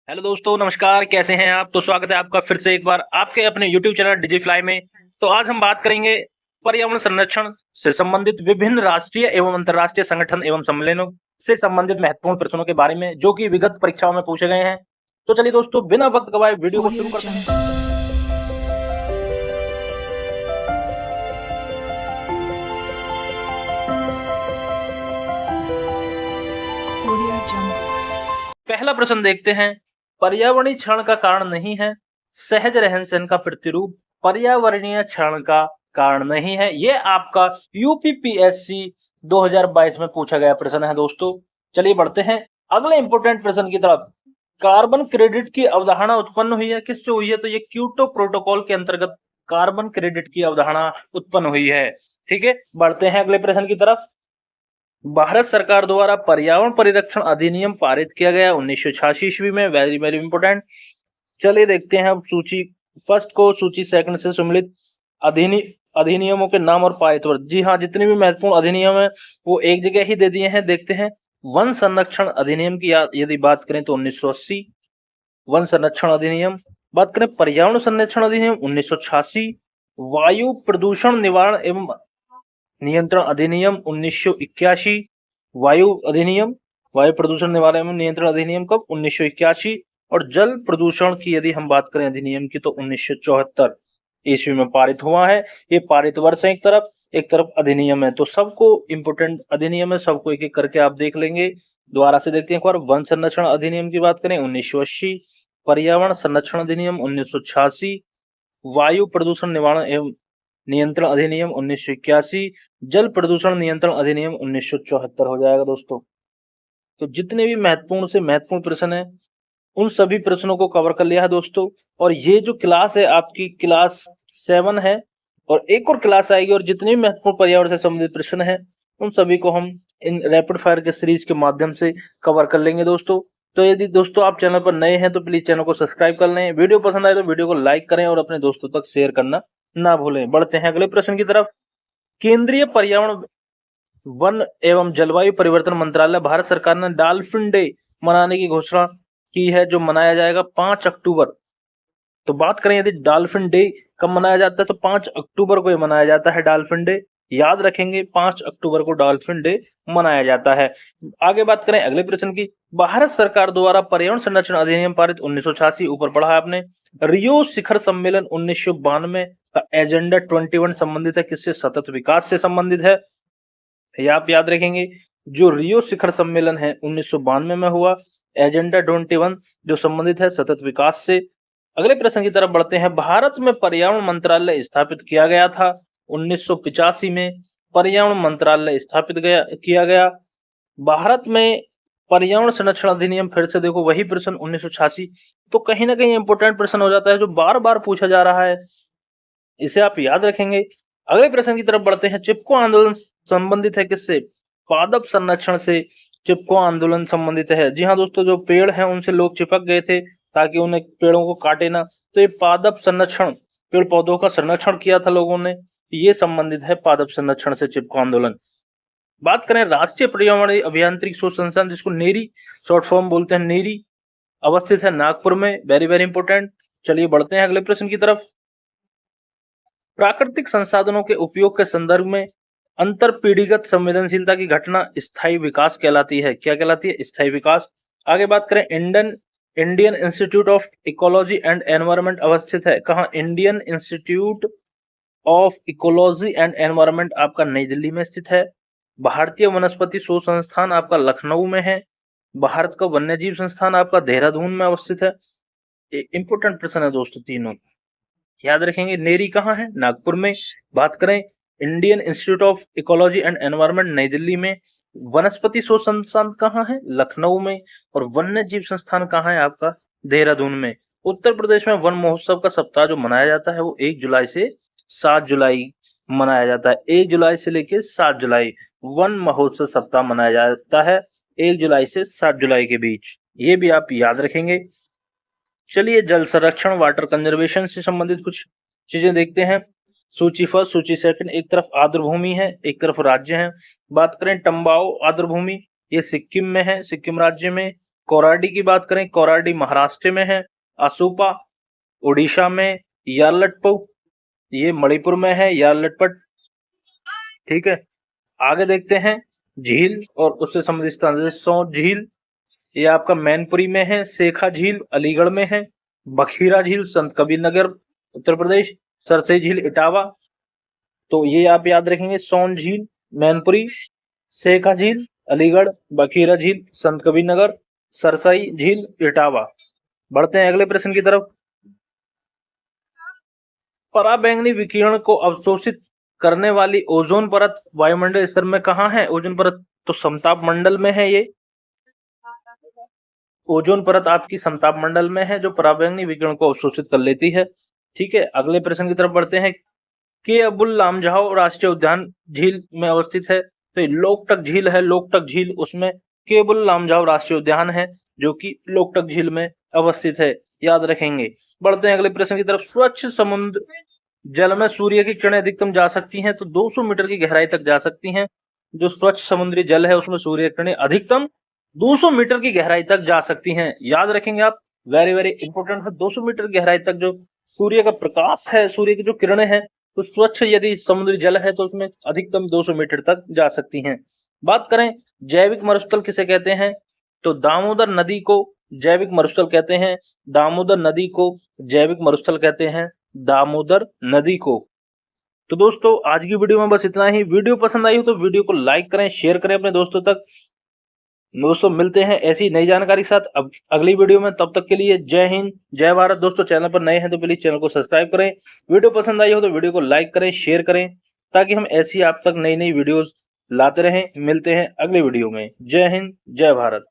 Hello दोस्तों, नमस्कार। कैसे हैं आप? तो स्वागत है आपका फिर से एक बार आपके अपने YouTube चैनल डिजिफ्लाई में। तो आज हम बात करेंगे पर्यावरण संरक्षण से संबंधित विभिन्न राष्ट्रीय एवं अंतर्राष्ट्रीय संगठन एवं सम्मेलनों से संबंधित महत्वपूर्ण प्रश्नों के बारे में, जो कि विगत परीक्षाओं में पूछे गए हैं। तो चलिए दोस्तों, बिना वक्त गवाए वीडियो को शुरू करते हैं। पहला प्रश्न देखते हैं। पर्यावरणीय क्षरण का कारण नहीं है, सहज रहन सहन का प्रतिरूप पर्यावरणीय क्षरण का कारण नहीं है। ये आपका यूपीपीएससी 2022 में पूछा गया प्रश्न है दोस्तों। चलिए बढ़ते हैं अगले इंपोर्टेंट प्रश्न की तरफ। कार्बन क्रेडिट की अवधारणा उत्पन्न हुई है, किससे हुई है? तो ये क्योटो प्रोटोकॉल के अंतर्गत कार्बन क्रेडिट की अवधारणा उत्पन्न हुई है। ठीक है, बढ़ते हैं अगले प्रश्न की तरफ। भारत सरकार द्वारा पर्यावरण परिरक्षण अधिनियम पारित किया गया 1986 ईस्वी में। Very very important. चलिए देखते हैं अब सूची फर्स्ट को सूची सेकंड से सम्मिलित अधिनियमों के नाम और पारित वर्ष। जी हाँ, जितने भी महत्वपूर्ण अधिनियम है वो एक जगह ही दे दिए हैं। देखते हैं वन संरक्षण अधिनियम की यदि बात करें तो 1980 वन संरक्षण अधिनियम। बात करें पर्यावरण संरक्षण अधिनियम 1986। वायु प्रदूषण निवारण एवं नियंत्रण अधिनियम 1981। वायु अधिनियम वायु प्रदूषण निवारण एवं नियंत्रण अधिनियम कब? 1981। और जल प्रदूषण की यदि हम बात करें अधिनियम की तो 1974 ईस्वी में पारित हुआ है। ये पारित वर्ष है एक तरफ अधिनियम है, तो सबको इंपोर्टेंट अधिनियम है, सबको एक एक करके आप देख लेंगे। दोबारा से देखते हैं एक बार। वन संरक्षण अधिनियम की बात करें 1980। पर्यावरण संरक्षण अधिनियम 1986। वायु प्रदूषण निवारण एवं नियंत्रण अधिनियम 1981। जल प्रदूषण नियंत्रण अधिनियम 1974 हो जाएगा दोस्तों। तो जितने भी महत्वपूर्ण से महत्वपूर्ण प्रश्न है उन सभी प्रश्नों को कवर कर लिया है दोस्तों। और ये जो क्लास है आपकी क्लास 7 है, और एक और क्लास आएगी, और जितने भी महत्वपूर्ण पर्यावरण से संबंधित प्रश्न है उन सभी को हम इन रैपिड फायर के सीरीज के माध्यम से कवर कर लेंगे दोस्तों। तो यदि दोस्तों आप चैनल पर नए हैं तो प्लीज चैनल को सब्सक्राइब कर लें। वीडियो पसंद आए तो वीडियो को लाइक करें और अपने दोस्तों तक शेयर करना ना भूलें। बढ़ते हैं अगले प्रश्न की तरफ। केंद्रीय पर्यावरण वन एवं जलवायु परिवर्तन मंत्रालय भारत सरकार ने डॉल्फिन डे मनाने की घोषणा की है, जो मनाया जाएगा 5 अक्टूबर। तो बात करें यदि डॉल्फिन डे कब मनाया जाता है तो 5 अक्टूबर को ये मनाया जाता है डॉल्फिन डे। याद रखेंगे 5 अक्टूबर को डॉल्फिन डे मनाया जाता है। आगे बात करें अगले प्रश्न की। भारत सरकार द्वारा पर्यावरण संरक्षण अधिनियम पारित 1986, ऊपर पढ़ा है आपने। रियो शिखर सम्मेलन 1992 का एजेंडा 21 संबंधित है किससे? सतत विकास से संबंधित है। ये आप याद रखेंगे। जो रियो शिखर सम्मेलन है 1992 में हुआ, एजेंडा 21 जो संबंधित है सतत विकास से। अगले प्रश्न की तरफ बढ़ते हैं। भारत में पर्यावरण मंत्रालय स्थापित किया गया था 1985 में। पर्यावरण मंत्रालय स्थापित किया गया। भारत में पर्यावरण संरक्षण अधिनियम, फिर से देखो वही प्रश्न 1986। तो कहीं ना कहीं इंपोर्टेंट प्रश्न हो जाता है जो बार बार पूछा जा रहा है, इसे आप याद रखेंगे। अगले प्रश्न की तरफ बढ़ते हैं। चिपको आंदोलन संबंधित है किससे? पादप संरक्षण से चिपको आंदोलन संबंधित है। जी हाँ दोस्तों, जो पेड़ हैं उनसे लोग चिपक गए थे ताकि उन्हें पेड़ों को काटे ना, तो ये पादप संरक्षण, पेड़ पौधों का संरक्षण किया था लोगों ने, ये संबंधित है पादप संरक्षण से चिपको आंदोलन। बात करें राष्ट्रीय पर्यावरण अभियांत्रिकी शोध संस्थान, जिसको नेरी शॉर्ट फॉर्म बोलते हैं, नेरी अवस्थित है नागपुर में। Very very important. चलिए बढ़ते हैं अगले प्रश्न की तरफ। प्राकृतिक संसाधनों के उपयोग के संदर्भ में अंतर पीढ़ीगत संवेदनशीलता की घटना स्थायी विकास कहलाती है। क्या कहलाती है? स्थायी विकास। आगे बात करें Indian institute of ecology and environment अवस्थित है कहाँ? Indian institute of ecology and environment आपका नई दिल्ली में स्थित है। भारतीय वनस्पति शोध संस्थान आपका लखनऊ में है। भारत का वन्य जीव संस्थान आपका देहरादून में अवस्थित है। इंपोर्टेंट प्रश्न है दोस्तों तीनों, याद रखेंगे। नेरी कहाँ है? नागपुर में। बात करें Indian institute of ecology and environment नई दिल्ली में। वनस्पति शोध संस्थान कहाँ है? लखनऊ में। और वन्य जीव संस्थान कहाँ है आपका? देहरादून में। उत्तर प्रदेश में वन महोत्सव का सप्ताह जो मनाया जाता है वो 1 जुलाई से 7 जुलाई मनाया जाता है। 1 जुलाई से लेकर 7 जुलाई वन महोत्सव सप्ताह मनाया जाता है, 1 जुलाई से 7 जुलाई के बीच। ये भी आप याद रखेंगे। चलिए जल संरक्षण, वाटर कंजर्वेशन से संबंधित कुछ चीजें देखते हैं। सूची फर्स्ट, सूची सेकंड। एक तरफ आर्द्र भूमि है, एक तरफ राज्य है। बात करें टम्बाओ आर्द्र भूमि, ये सिक्किम में है, सिक्किम राज्य में। कोराडी की बात करें, कोराडी महाराष्ट्र में है। असुपा उड़ीसा में। यारलटपु ये मणिपुर में है, यारलटपट, ठीक है। आगे देखते हैं झील और उससे संबंधित स्थान, जैसे सौंध झील ये आपका मैनपुरी में है। सेखा झील अलीगढ़ में है। बखीरा झील संत कबीर नगर उत्तर प्रदेश। सरसई झील इटावा, तो ये आप याद रखेंगे, सौंध झील मैनपुरी, सेखा झील अलीगढ़, बखीरा झील संत कबीर नगर, सरसई झील इटावा। बढ़ते हैं अगले प्रश्न की तरफ। पराबैंगनी विकिरण को अवशोषित करने वाली ओजोन परत वायुमंडल स्तर में कहाँ है? ओजोन परत तो समताप मंडल में है। ये ओजोन परत आपकी समताप मंडल में है, जो पराबैंगनी विकिरण को अवशोषित कर लेती है, ठीक है। अगले प्रश्न की तरफ बढ़ते हैं। के अबुल लामजाओ राष्ट्रीय उद्यान झील में अवस्थित है, तो लोकटक झील है। लोकटक झील उसमें के अबुल लामजाओ राष्ट्रीय उद्यान है, जो कि लोकटक झील में अवस्थित है, याद रखेंगे। बढ़ते हैं अगले प्रश्न की तरफ। स्वच्छ समुद्र जल में सूर्य की किरणें अधिकतम जा सकती हैं, तो 200 मीटर की गहराई तक जा सकती हैं। जो स्वच्छ समुद्री जल है उसमें सूर्य की किरणें अधिकतम 200 मीटर की गहराई तक जा सकती हैं, याद रखेंगे आप। वेरी वेरी इंपोर्टेंट है। 200 मीटर गहराई तक जो सूर्य का प्रकाश है, सूर्य की जो किरणें हैं, तो स्वच्छ यदि समुद्री जल है तो उसमें अधिकतम 200 मीटर तक जा सकती हैं। बात करें जैविक मरुस्थल किसे कहते हैं, तो दामोदर नदी को जैविक मरुस्थल कहते हैं। दामोदर नदी को जैविक मरुस्थल कहते हैं, दामोदर नदी को। तो दोस्तों आज की वीडियो में बस इतना ही। वीडियो पसंद आई हो तो वीडियो को लाइक करें, शेयर करें अपने दोस्तों तक। दोस्तों मिलते हैं ऐसी नई जानकारी के साथ अब अगली वीडियो में। तब तक के लिए जय हिंद, जय भारत। दोस्तों चैनल पर नए हैं तो प्लीज चैनल को सब्सक्राइब करें। वीडियो पसंद आई हो तो वीडियो को लाइक करें, शेयर करें, ताकि हम ऐसी आप तक नई नई वीडियोस लाते रहें। मिलते हैं अगले वीडियो में। जय हिंद, जय भारत।